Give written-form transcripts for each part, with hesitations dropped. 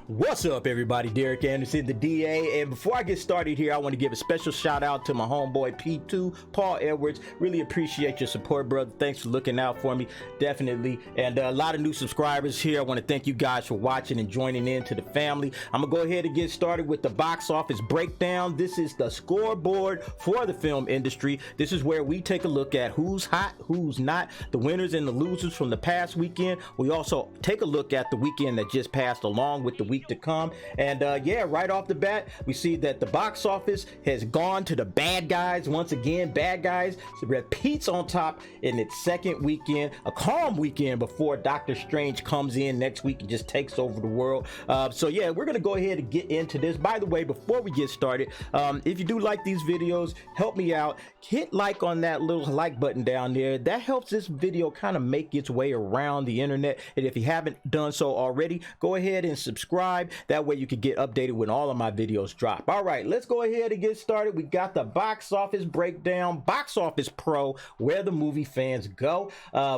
What's up, everybody? Derek Anderson, the DA. And before I get started here, I want to give a special shout out to my homeboy P2, Paul Edwards. Really appreciate your support, brother. Thanks for looking out for me, definitely. And a lot of new subscribers here. I want to thank you guys for watching and joining in to the family. I'm gonna go ahead and get started with the box office breakdown. This is the scoreboard for the film industry. This is where we take a look at who's hot, who's not, the winners and the losers from the past weekend. We also take a look at the weekend that just passed along with the week to come. And yeah, right off the bat, we see that the box office has gone to the bad guys once again. Bad Guys repeats on top in its second weekend, a calm weekend before Doctor Strange comes in next week and just takes over the world. So yeah, we're gonna go ahead and get into this. By the way, before we get started, if you do like these videos, help me out, hit like on that little like button down there. That helps this video kind of make its way around the internet. And if you haven't done so already, go ahead and subscribe. That way you can get updated when all of my videos drop. All right, let's go ahead and get started. We got the box office breakdown, Box Office Pro, where the movie fans go.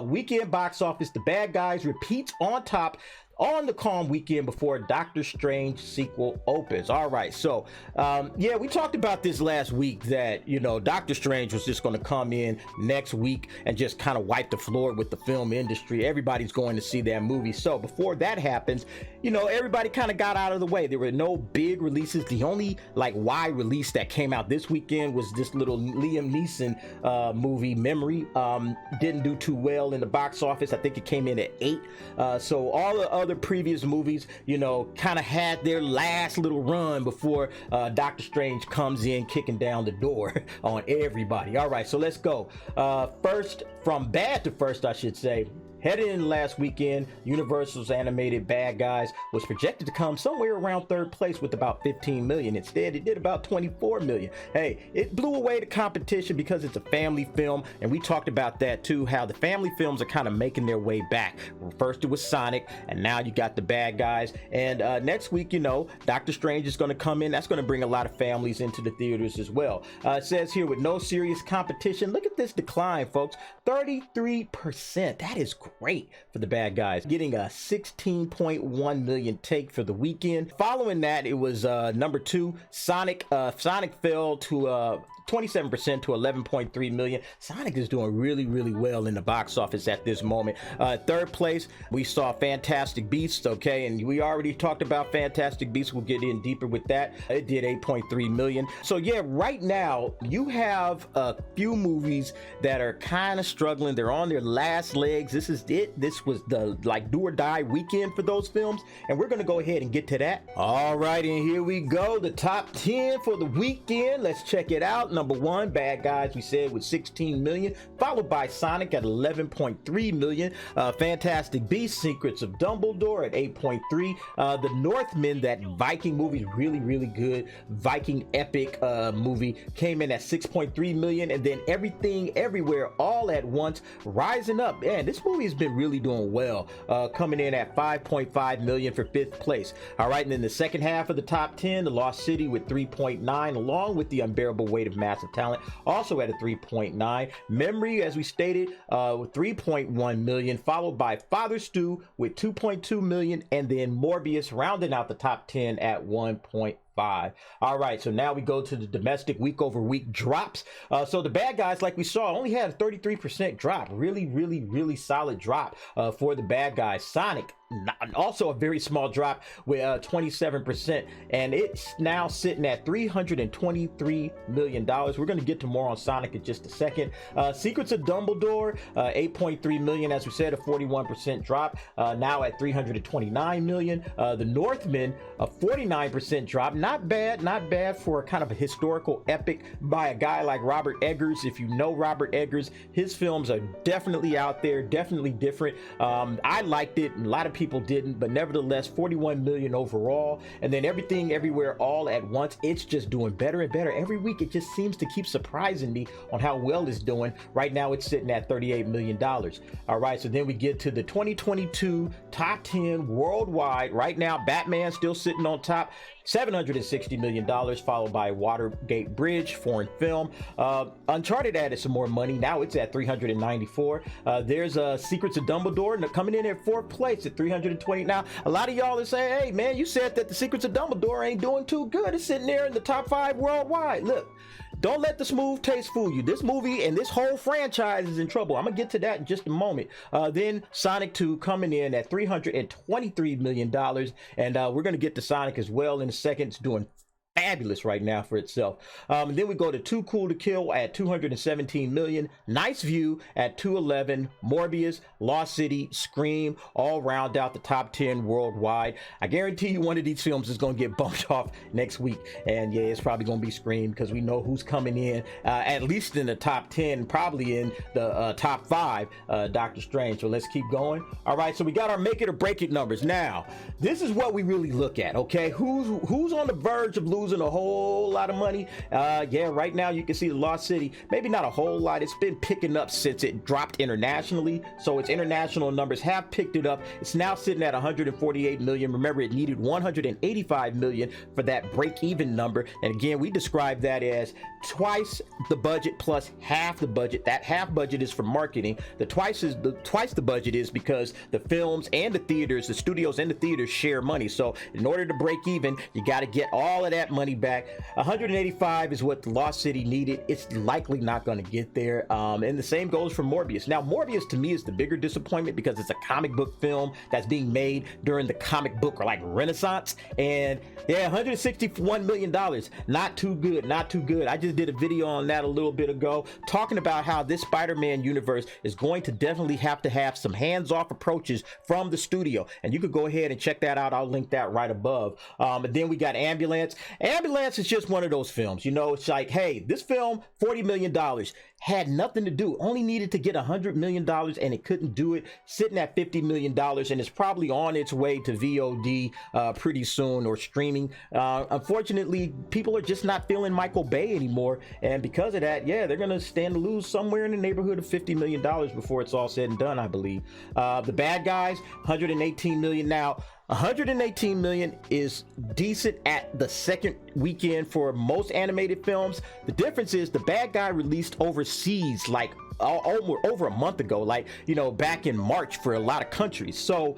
Weekend box office, the Bad Guys repeats on top on the calm weekend before Doctor Strange sequel opens. All right, so yeah, we talked about this last week that, you know, Doctor Strange was just going to come in next week and just kind of wipe the floor with the film industry. Everybody's going to see that movie. So before that happens, you know, everybody kind of got out of the way. There were no big releases. The only like wide release that came out this weekend was this little Liam Neeson movie, Memory. Didn't do too well in the box office. I think it came in at 8. So all the other previous movies, you know, kind of had their last little run before Doctor Strange comes in kicking down the door on everybody. All right, so let's go. First, from bad to first, I should say. Headed in last weekend, Universal's animated Bad Guys was projected to come somewhere around third place with about 15 million. Instead, it did about 24 million. Hey, it blew away the competition because it's a family film, and we talked about that too, how the family films are kind of making their way back. First it was Sonic, and now you got the Bad Guys. And next week, you know, Doctor Strange is going to come in. That's going to bring a lot of families into the theaters as well. It says here, with no serious competition, look at this decline, folks. 33%. That is great for the Bad Guys, getting a 16.1 million take for the weekend. Following that, it was number 2, Sonic. Sonic fell to 27% to 11.3 million. Sonic is doing really well in the box office at this moment. Third place, we saw Fantastic Beasts, okay, and we already talked about Fantastic Beasts. We'll get in deeper with that. It did 8.3 million. So yeah, right now you have a few movies that are kind of struggling. They're on their last legs. This is it. This was the like do or die weekend for those films, and we're gonna go ahead and get to that. All right, and here we go, the top 10 for the weekend. Let's check it out. Number 1, Bad Guys, we said, with 16 million, followed by Sonic at 11.3 million. Fantastic Beasts, Secrets of Dumbledore at 8.3. The Northman, that Viking movie, really good Viking epic movie, came in at 6.3 million. And then Everything Everywhere All at Once, rising up. Man, this movie has been really doing well, coming in at 5.5 million for 5th place. All right, and then the second half of the top 10, The Lost City with 3.9, along with The Unbearable Weight of Massive Talent, also at a 3.9. Memory, as we stated, with 3.1 million, followed by Father Stew with 2.2 million, and then Morbius rounding out the top 10 at 1.5. All right, so now we go to the domestic week over week drops. So the Bad Guys, like we saw, only had a 33% drop. Really solid drop for the Bad Guys. Sonic, also a very small drop with 27%, and it's now sitting at $323 million. We're going to get to more on Sonic in just a second. Secrets of Dumbledore, 8.3 million, as we said, a 41% drop, now at 329 million. The Northman, a 49% drop. Not bad for kind of a historical epic by a guy like Robert Eggers. If you know Robert Eggers, his films are definitely out there, definitely different. I liked it, and a lot of people didn't, but nevertheless, 41 million overall. And then Everything Everywhere All at Once, it's just doing better and better every week. It just seems to keep surprising me on how well it's doing. Right now it's sitting at $38 million. All right, so then we get to the 2022 top 10 worldwide. Right now, Batman still sitting on top, $760 million, followed by Watergate Bridge, foreign film. Uncharted added some more money. Now it's at 394. There's Secrets of Dumbledore coming in at 4th place at 320. Now, a lot of y'all are saying, hey, man, you said that the Secrets of Dumbledore ain't doing too good. It's sitting there in the top 5 worldwide. Look, don't let the smooth taste fool you. This movie and this whole franchise is in trouble. I'm going to get to that in just a moment. Then Sonic 2 coming in at $323 million. And we're going to get to Sonic as well in a second. It's doing fabulous right now for itself. And then we go to Too Cool to Kill at $217 million. Nice View at $211. Morbius, Lost City, Scream all round out the top 10 worldwide. I guarantee you one of these films is going to get bumped off next week. And yeah, it's probably going to be Scream because we know who's coming in at least in the top 10, probably in the top 5, Doctor Strange. So let's keep going. All right, so we got our make it or break it numbers. Now, this is what we really look at, okay? Who's on the verge of losing a whole lot of money? Yeah, right now you can see the Lost City, maybe not a whole lot. It's been picking up since it dropped internationally, so its international numbers have picked it up. It's now sitting at 148 million. Remember, it needed 185 million for that break-even number, and again, we describe that as twice the budget plus half the budget. That half budget is for marketing. The twice the budget is because the films and the theaters, the studios and the theaters share money. So in order to break even, you got to get all of that money back. 185 is what the Lost City needed. It's likely not going to get there. And the same goes for Morbius. Now, Morbius to me is the bigger disappointment because it's a comic book film that's being made during the comic book or like Renaissance. And yeah, $161 million. Not too good. Not too good. I just did a video on that a little bit ago talking about how this Spider-Man universe is going to definitely have to have some hands-off approaches from the studio. And you could go ahead and check that out. I'll link that right above. And then we got Ambulance. Ambulance is just one of those films, you know. It's like, hey, this film, $40 million, had nothing to do, only needed to get $100 million and it couldn't do it, sitting at $50 million, and it's probably on its way to VOD pretty soon, or streaming. Unfortunately, people are just not feeling Michael Bay anymore, and because of that, yeah, they're gonna stand to lose somewhere in the neighborhood of $50 million before it's all said and done, I believe. The Bad Guys, $118 million. Now, 118 million is decent at the second weekend for most animated films. The difference is The Bad Guy released overseas like over a month ago, like, you know, back in March for a lot of countries. So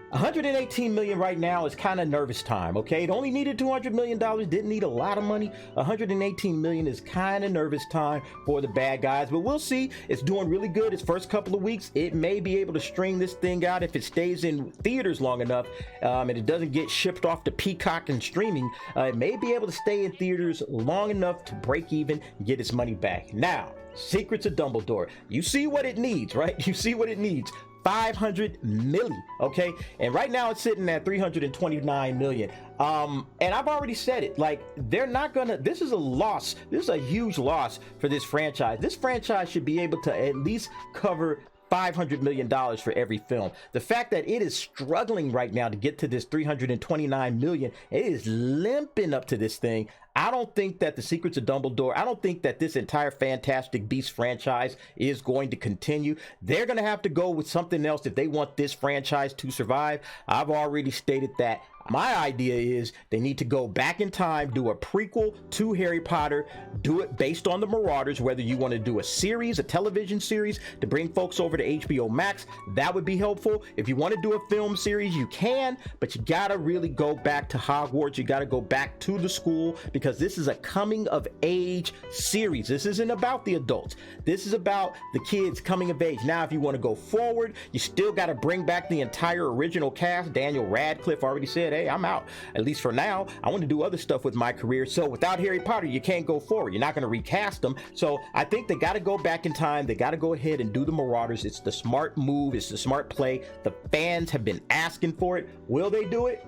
118 million right now is kind of nervous time, okay? It only needed $200 million, didn't need a lot of money. 118 million is kind of nervous time for The Bad Guys, but we'll see. It's doing really good its first couple of weeks. It may be able to string this thing out if it stays in theaters long enough, and it doesn't get shipped off to Peacock and streaming. It may be able to stay in theaters long enough to break even and get its money back. Now, Secrets of Dumbledore. You see what it needs, right? You see what it needs. 500 million, okay? And right now it's sitting at 329 million. And I've already said it, like, they're not gonna, this is a loss. This is a huge loss for this franchise. This franchise should be able to at least cover $500 million for every film. The fact that it is struggling right now to get to this 329 million, it is limping up to this thing. I don't think that the Secrets of Dumbledore, I don't think that this entire Fantastic Beasts franchise is going to continue. They're going to have to go with something else if they want this franchise to survive. I've already stated that my idea is they need to go back in time, do a prequel to Harry Potter, do it based on the Marauders, whether you want to do a series, a television series to bring folks over to HBO Max, that would be helpful. If you want to do a film series, you can, but you got to really go back to Hogwarts. You got to go back to the school, because this is a coming of age series. This isn't about the adults. This is about the kids coming of age. Now, if you want to go forward, you still got to bring back the entire original cast. Daniel Radcliffe already said, hey, I'm out, at least for now. I want to do other stuff with my career. So without Harry Potter, you can't go forward. You're not going to recast them. So I think they got to go back in time. They got to go ahead and do the Marauders. It's the smart move. It's the smart play. The fans have been asking for it. Will they do it?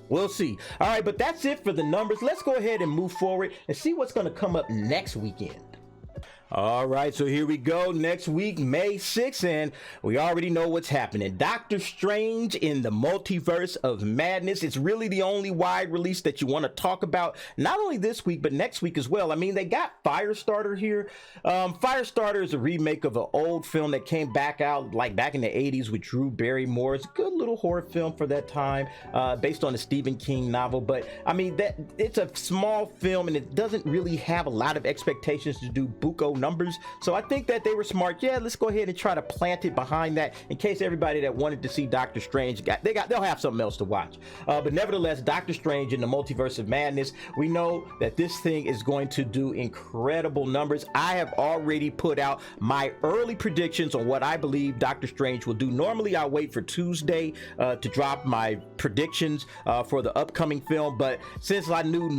We'll see. All right, but that's it for the numbers. Let's go ahead and move forward and see what's going to come up next weekend. All right, so here we go. Next week, May 6th, and we already know what's happening. Doctor Strange in the Multiverse of Madness. It's really the only wide release that you want to talk about, not only this week, but next week as well. I mean, they got Firestarter here. Firestarter is a remake of an old film that came back out like back in the 80s with Drew Barrymore. It's a good little horror film for that time, based on a Stephen King novel. But I mean, it's a small film, and it doesn't really have a lot of expectations to do buco numbers. So I think that they were smart. Yeah, let's go ahead and try to plant it behind that in case everybody that wanted to see Doctor Strange they'll have something else to watch. But nevertheless, Doctor Strange in the Multiverse of Madness, we know that this thing is going to do incredible numbers. I have already put out my early predictions on what I believe Doctor Strange will do. Normally I wait for Tuesday to drop my predictions for the upcoming film, but since I knew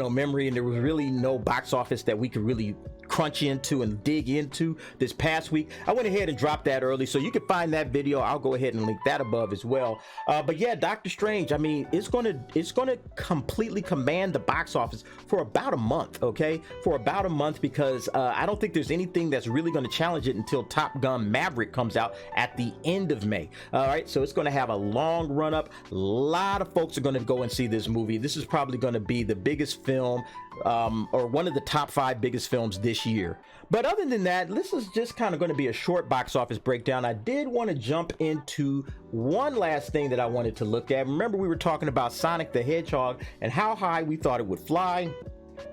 memory and there was really no box office that we could really crunch into and dig into this past week, I went ahead and dropped that early, so you can find that video. I'll go ahead and link that above as well. But yeah, Doctor Strange, I mean, it's gonna completely command the box office for about a month, okay? For about a month, because I don't think there's anything that's really going to challenge it until Top Gun Maverick comes out at the end of May. All right, so it's going to have a long run up. A lot of folks are going to go and see this movie. This is probably going to be the biggest film, or one of the top 5 biggest films this year. But other than that, this is just kind of going to be a short box office breakdown. I did want to jump into one last thing that I wanted to look at. Remember, we were talking about Sonic the Hedgehog and how high we thought it would fly.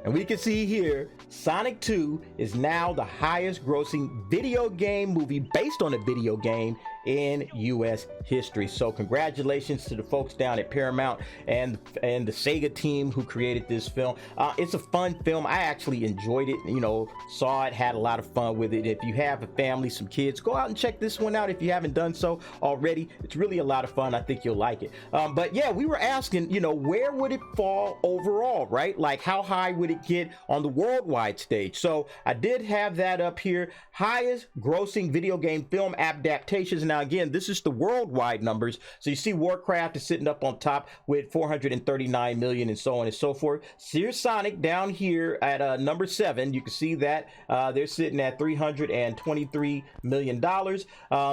And we can see here, Sonic 2 is now the highest grossing video game movie based on a video game in US history. So congratulations to the folks down at Paramount and the Sega team who created this film. It's a fun film. I actually enjoyed it, saw it, had a lot of fun with it. If you have a family, some kids, go out and check this one out if you haven't done so already. It's really a lot of fun. I think you'll like it. But yeah, we were asking, where would it fall overall, right? Like, how high would it get on the worldwide stage? So I did have that up here. Highest grossing video game film adaptations. Now again, this is the worldwide numbers. So you see Warcraft is sitting up on top with 439 million and so on and so forth. Here's Sonic down here at number 7. You can see that they're sitting at 323 million dollars.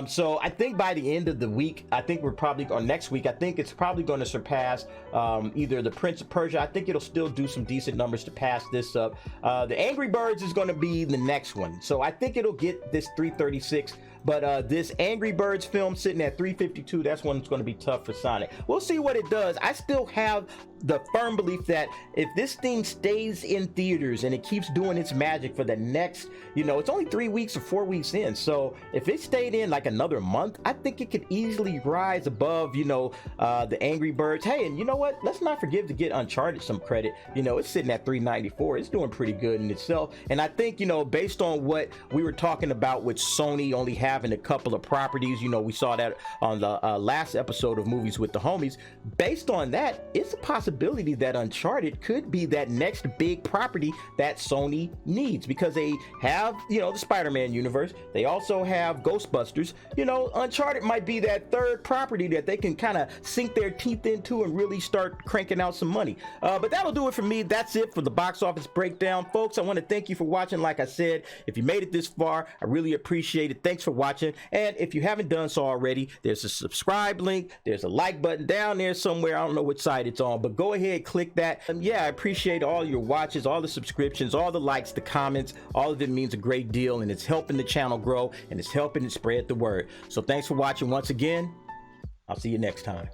So I think by the end of the week, I think we're probably, or next week, I think it's probably going to surpass either the Prince of Persia. I think it'll still do some decent numbers to pass this up. The Angry Birds is going to be the next one, so I think it'll get this 336. But this Angry Birds film sitting at 352, that's one that's going to be tough for Sonic. We'll see what it does. I still have the firm belief that if this thing stays in theaters and it keeps doing its magic for the next, it's only 3 weeks or 4 weeks in. So if it stayed in like another month, I think it could easily rise above, the Angry Birds. Hey, and you know what? Let's not forget to get Uncharted some credit. It's sitting at 394. It's doing pretty good in itself. And I think, based on what we were talking about with Sony only having a couple of properties, we saw that on the last episode of Movies with the Homies. Based on that, it's a possibility that Uncharted could be that next big property that Sony needs, because they have, the Spider-Man universe. They also have Ghostbusters. Uncharted might be that third property that they can kind of sink their teeth into and really start cranking out some money. But that'll do it for me. That's it for the box office breakdown, folks. I want to thank you for watching. Like I said, if you made it this far, I really appreciate it. Thanks for watching. And if you haven't done so already, there's a subscribe link, there's a like button down there somewhere. I don't know which side it's on, but go ahead, click that. Yeah, I appreciate all your watches, all the subscriptions, all the likes, the comments. All of it means a great deal, and it's helping the channel grow, and it's helping to spread the word. So thanks for watching once again. I'll see you next time.